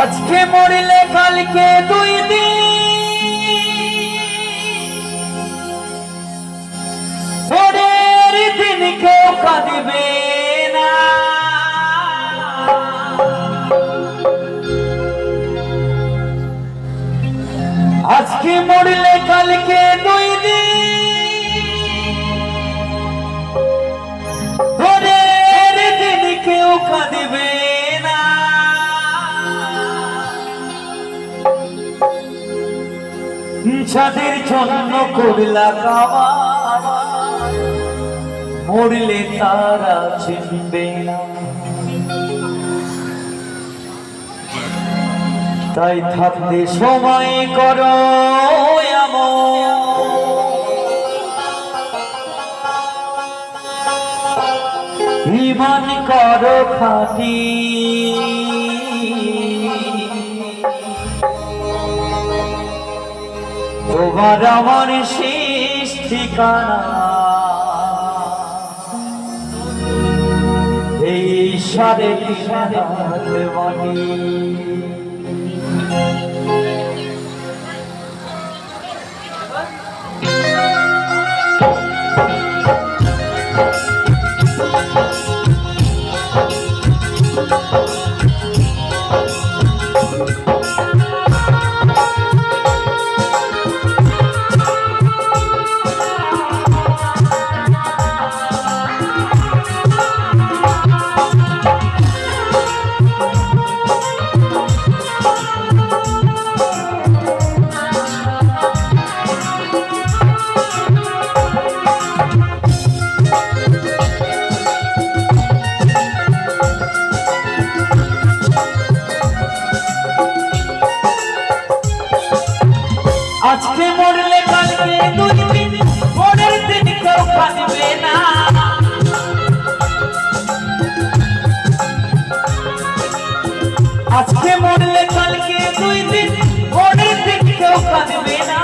আজকে মরলে কালকে দুই দিন পরের দিন কেউ কাঁদিবে না। আজকে মরলে কালকে দুই দিন পরের দিন কেউ কাঁদিবে না। যাদের জন্য করলা কামা মরলে তারা চিনবে না। তাই থাকতে সময় করো ঈমান করো খাঁটি, তোমার আমার শেষ ঠিকানা এই সাড়ে তিন হাত মাটি। আজকে মরলে কালকে দুই দিন পরের দিন কেউ কাঁদবে না। আজকে মরলে কালকে দুই দিন পরের দিন কেউ কাঁদবে না।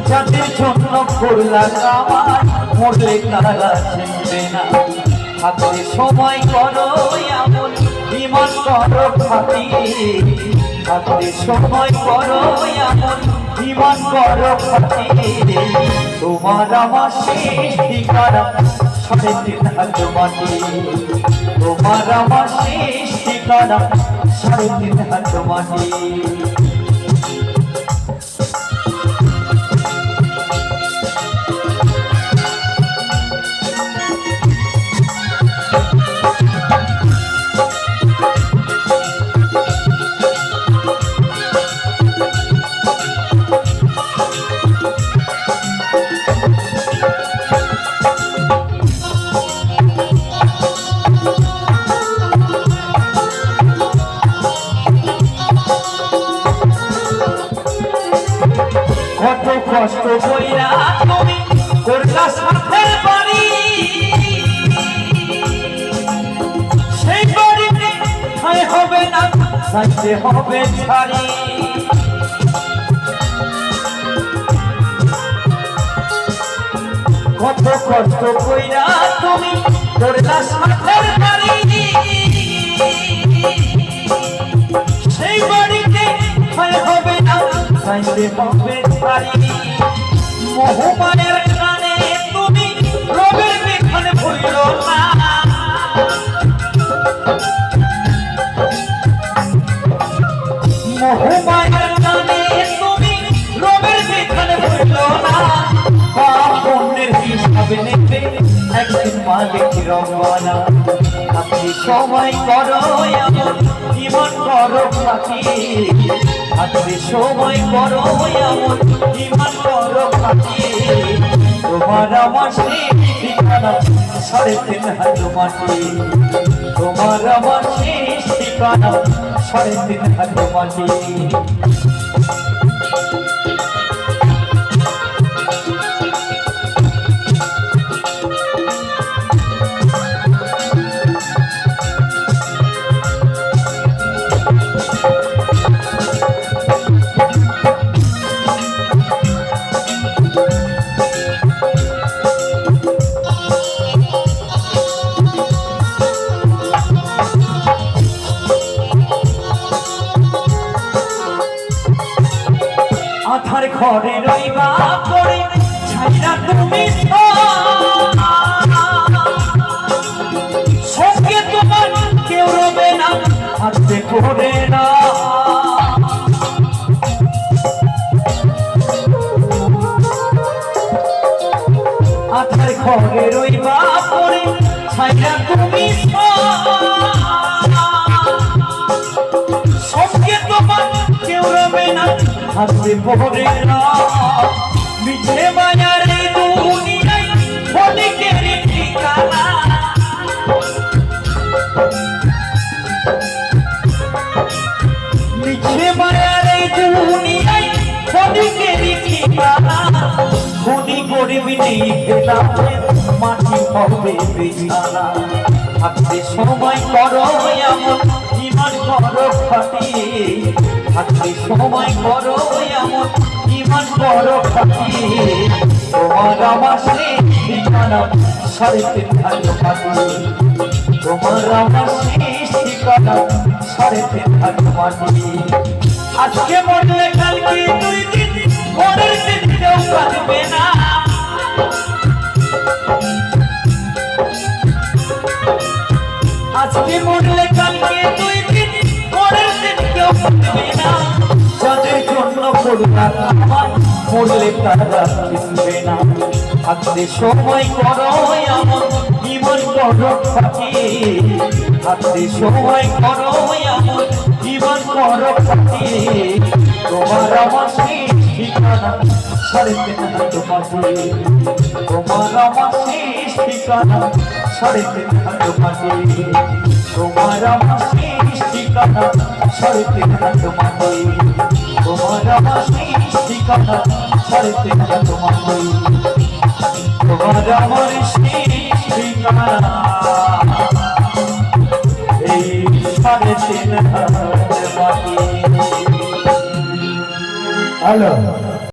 যাদের জন্য করলা কামা মরলে তারা চিনবে না। হাতে সময় করো এমন ঈমান করো খাঁটি, হাতে সময় করো এমন ঈমান করো খাঁটি। তোমার আমার শেষ ঠিকানা সাড়ে তিন হাত মাটি, তোমার আমার শেষ ঠিকানা সাড়ে তিন হাত মাটি। কত কষ্ট কইরা তুমি করলা সাথের বাড়ি, সেই বাড়িতে ঠাঁই হবে না যাইতে হবে ছাড়ি। কত কষ্ট কইরা তুমি করলা সাথের বাড়ি, সেই বাড়িতে ঠাঁই হবে না যাইতে হবে ছাড়ি। মোহমানের কানে তুমি রবের বিধান ভুলিল না, মোহমানের কানে তুমি রবের বিধান ভুলিল না। পাপ পুণ্যের হিসাব নেবে একদিন মালিক রব্বানা। আপনি সময় করো এমন ঈমান করো খাঁটি, আপনি সময় করো এমন ঈমান করো খাঁটি। তোমার আমার শেষ ঠিকানা সাড়ে তিন হাত মাটি, তোমার আমার শেষ ঠিকানা সাড়ে তিন হাত মাটি। ঘরে রইবা পড়ে ছাইরা তুমি সঙ্গে তোমার কেউ রবে না হাতে করে না আধার ঘরে রইবা পড়ে ছাইরা তুমি সঙ্গে তোমার কেউ রবে না হাতে করে না মিছে মায়ার এই দুনিয়ায় অনেকের ঠিকানা মিছে মায়ার এই দুনিয়ায় অনেকের ঠিকানা ধনী গরিব নেই মাটি হবে বিছানা থাকতে সময় করো এমন ইমান করো খাটিয়ে থাকতে সময় করো এমন ইমান করো খাটিয়ে তোমার আমার শেষ ঠিকানা সাড়ে 3 হাত মাটি তোমার আমার শেষ ঠিকানা সাড়ে 3 হাত মাটি আজকে মরলে কালকে 2 দিন পরের দিন কেউ কাঁদবে না আজকে মরলে কালকে 2 দিন পরের দিন কেউ কাঁদবে না যাদের জন্য করুণা আমার মরলে তারা চিনবে না থাকতে সময় করো এমন জীবন করো ফাঁকি থাকতে সময় করো এমন জীবন করো ফাঁকি তোমার আমার শেষ ঠিকানা সাড়ে 3 হাত মাটি তোমার আমার শেষ ঠিকানা সাড়ে 3 হাত মাটি তোমার আমার শেষ ঠিকানা সাড়ে 3 হাত মাটি তোমার আমার শেষ ঠিকানা সাড়ে 3 হাত মাটি তোমার আমার শেষ ঠিকানা এই সাড়ে 3 হাত মাটি। হ্যালো।